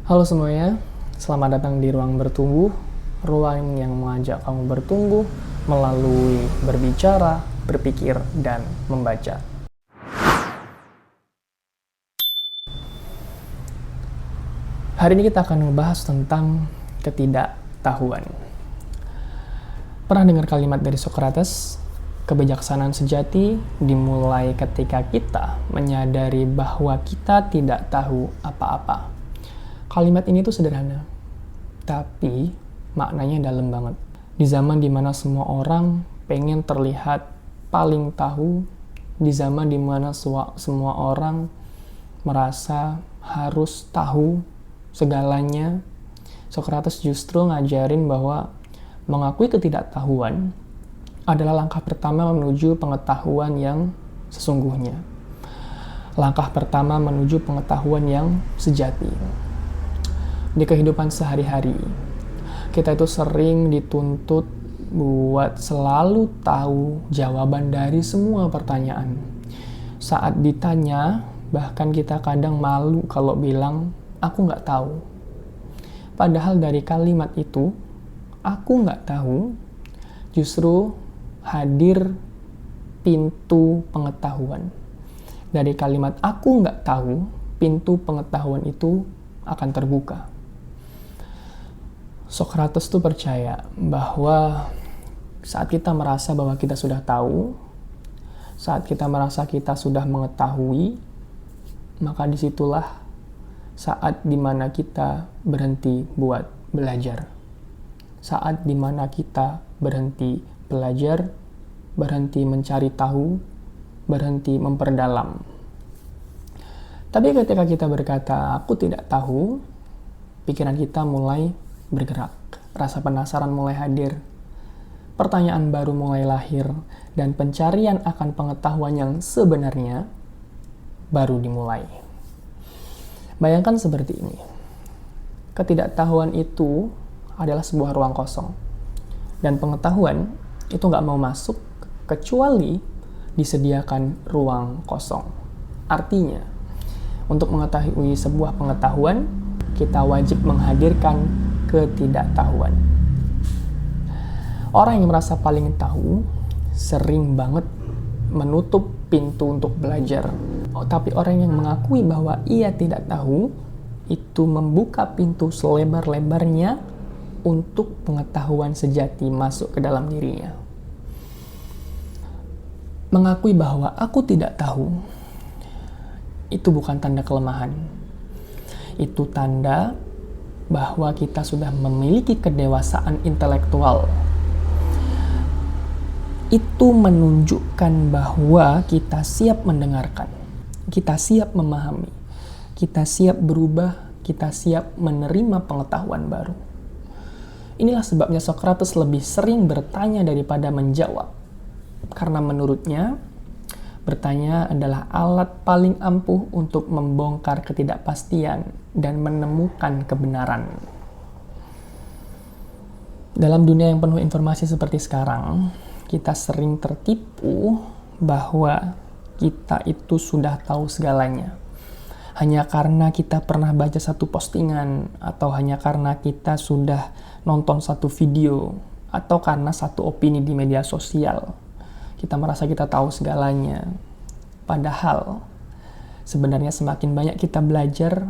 Halo semuanya, selamat datang di Ruang Bertumbuh, ruang yang mengajak kamu bertumbuh melalui berbicara, berpikir, dan membaca. Hari ini kita akan membahas tentang ketidaktahuan. Pernah dengar kalimat dari Socrates? Kebijaksanaan sejati dimulai ketika kita menyadari bahwa kita tidak tahu apa-apa. Kalimat ini tuh sederhana, tapi maknanya dalam banget. Di zaman dimana semua orang pengen terlihat paling tahu, di zaman dimana semua orang merasa harus tahu segalanya, Socrates justru ngajarin bahwa mengakui ketidaktahuan adalah langkah pertama menuju pengetahuan yang sesungguhnya. Langkah pertama menuju pengetahuan yang sejati. Di kehidupan sehari-hari, kita itu sering dituntut buat selalu tahu jawaban dari semua pertanyaan. Saat ditanya, bahkan kita kadang malu kalau bilang, aku nggak tahu. Padahal dari kalimat itu, aku nggak tahu, justru hadir pintu pengetahuan. Dari kalimat aku nggak tahu, pintu pengetahuan itu akan terbuka. Socrates tuh percaya bahwa saat kita merasa bahwa kita sudah tahu, saat kita merasa kita sudah mengetahui, maka disitulah saat dimana kita berhenti buat belajar. Saat dimana kita berhenti belajar, berhenti mencari tahu, berhenti memperdalam. Tapi ketika kita berkata, aku tidak tahu, pikiran kita mulai bergerak. Rasa penasaran mulai hadir. Pertanyaan baru mulai lahir, dan pencarian akan pengetahuan yang sebenarnya baru dimulai. Bayangkan seperti ini. Ketidaktahuan itu adalah sebuah ruang kosong. Dan pengetahuan itu nggak mau masuk kecuali disediakan ruang kosong. Artinya, untuk mengetahui sebuah pengetahuan, kita wajib menghadirkan ketidaktahuan. Orang yang merasa paling tahu sering banget menutup pintu untuk belajar. Tapi orang yang mengakui bahwa ia tidak tahu, itu membuka pintu selebar-lebarnya untuk pengetahuan sejati masuk ke dalam dirinya. Mengakui bahwa aku tidak tahu, itu bukan tanda kelemahan. Itu tanda bahwa kita sudah memiliki kedewasaan intelektual. Itu menunjukkan bahwa kita siap mendengarkan, kita siap memahami, kita siap berubah, kita siap menerima pengetahuan baru. Inilah sebabnya Socrates lebih sering bertanya daripada menjawab. Karena menurutnya, bertanya adalah alat paling ampuh untuk membongkar ketidakpastian dan menemukan kebenaran. Dalam dunia yang penuh informasi seperti sekarang, kita sering tertipu bahwa kita itu sudah tahu segalanya. Hanya karena kita pernah baca satu postingan, atau hanya karena kita sudah nonton satu video, atau karena satu opini di media sosial. Kita merasa kita tahu segalanya. Padahal, sebenarnya semakin banyak kita belajar,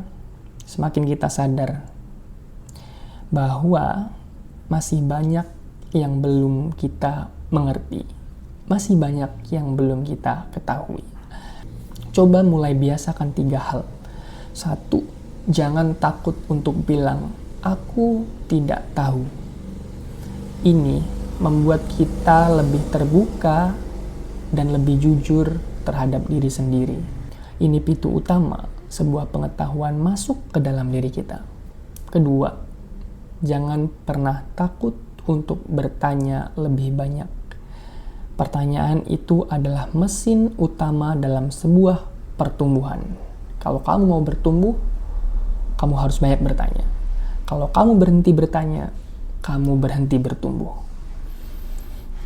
semakin kita sadar bahwa masih banyak yang belum kita mengerti. Masih banyak yang belum kita ketahui. Coba mulai biasakan 3 hal. 1, jangan takut untuk bilang, aku tidak tahu. Ini membuat kita lebih terbuka dan lebih jujur terhadap diri sendiri. Ini pintu utama sebuah pengetahuan masuk ke dalam diri kita. Kedua, jangan pernah takut untuk bertanya lebih banyak. Pertanyaan itu adalah mesin utama dalam sebuah pertumbuhan. Kalau kamu mau bertumbuh, kamu harus banyak bertanya. Kalau kamu berhenti bertanya, kamu berhenti bertumbuh.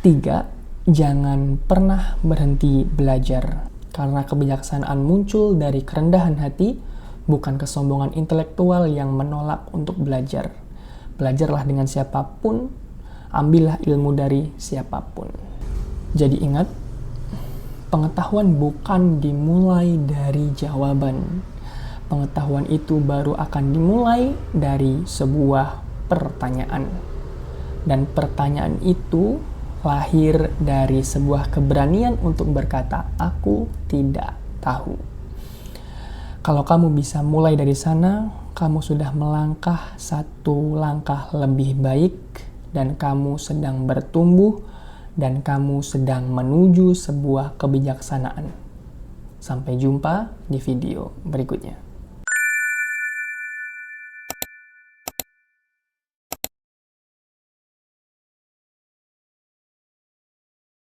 3, jangan pernah berhenti belajar. Karena kebijaksanaan muncul dari kerendahan hati, bukan kesombongan intelektual yang menolak untuk belajar. Belajarlah dengan siapapun, ambillah ilmu dari siapapun. Jadi ingat, pengetahuan bukan dimulai dari jawaban. Pengetahuan itu baru akan dimulai dari sebuah pertanyaan. Dan pertanyaan itu lahir dari sebuah keberanian untuk berkata, "Aku tidak tahu." Kalau kamu bisa mulai dari sana, kamu sudah melangkah satu langkah lebih baik, dan kamu sedang bertumbuh, dan kamu sedang menuju sebuah kebijaksanaan. Sampai jumpa di video berikutnya.